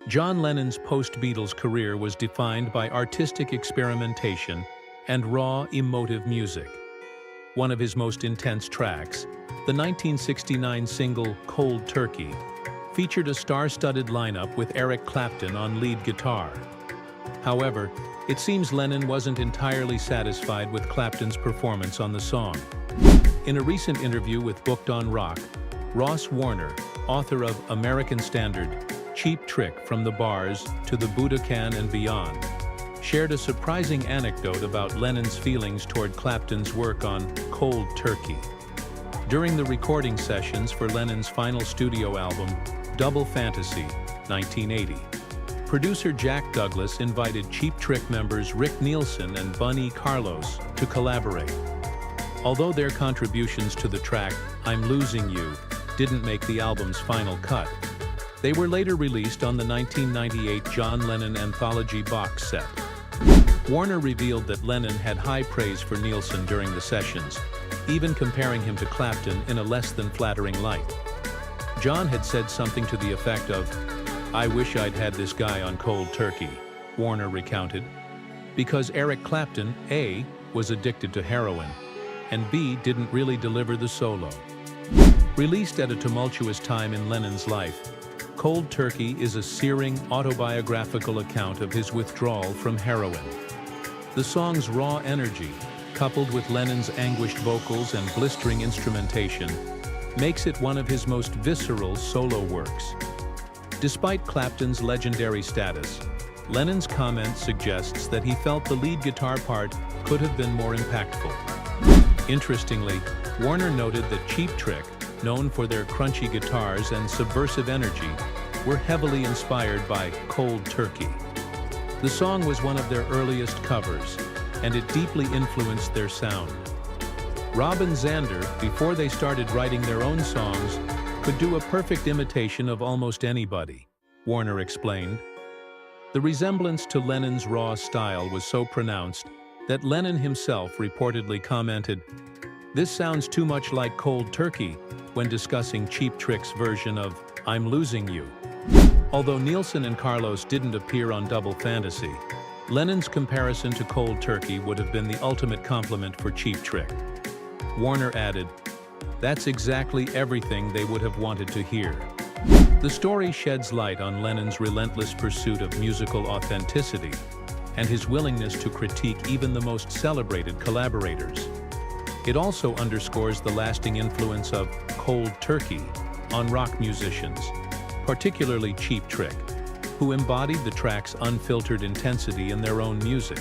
John Lennon's post-Beatles career was defined by artistic experimentation and raw, emotive music. One of his most intense tracks, the 1969 single Cold Turkey, featured a star-studded lineup with Eric Clapton on lead guitar. However, it seems Lennon wasn't entirely satisfied with Clapton's performance on the song. In a recent interview with Booked on Rock, Ross Warner, author of American Standard, Cheap Trick from the Bars to the Budokan and Beyond, shared a surprising anecdote about Lennon's feelings toward Clapton's work on Cold Turkey. During the recording sessions for Lennon's final studio album, Double Fantasy, 1980, producer Jack Douglas invited Cheap Trick members Rick Nielsen and Bunny Carlos to collaborate. Although their contributions to the track I'm Losing You didn't make the album's final cut, they were later released on the 1998 John Lennon anthology box set. Warner revealed that Lennon had high praise for Nielsen during the sessions, even comparing him to Clapton in a less than flattering light. John had said something to the effect of, "I wish I'd had this guy on Cold Turkey," Warner recounted, because Eric Clapton, A, was addicted to heroin, and B, didn't really deliver the solo. Released at a tumultuous time in Lennon's life, Cold Turkey is a searing autobiographical account of his withdrawal from heroin. The song's raw energy, coupled with Lennon's anguished vocals and blistering instrumentation, makes it one of his most visceral solo works. Despite Clapton's legendary status, Lennon's comment suggests that he felt the lead guitar part could have been more impactful. Interestingly, Warner noted that Cheap Trick, known for their crunchy guitars and subversive energy, were heavily inspired by Cold Turkey. The song was one of their earliest covers, and it deeply influenced their sound. Rob and Xander, before they started writing their own songs, could do a perfect imitation of almost anybody, Warner explained. The resemblance to Lennon's raw style was so pronounced that Lennon himself reportedly commented, "This sounds too much like Cold Turkey," when discussing Cheap Trick's version of I'm Losing You. Although Nielsen and Carlos didn't appear on Double Fantasy, Lennon's comparison to Cold Turkey would have been the ultimate compliment for Cheap Trick. Warner added, "That's exactly everything they would have wanted to hear." The story sheds light on Lennon's relentless pursuit of musical authenticity and his willingness to critique even the most celebrated collaborators. It also underscores the lasting influence of Cold Turkey on rock musicians, particularly Cheap Trick, who embodied the track's unfiltered intensity in their own music.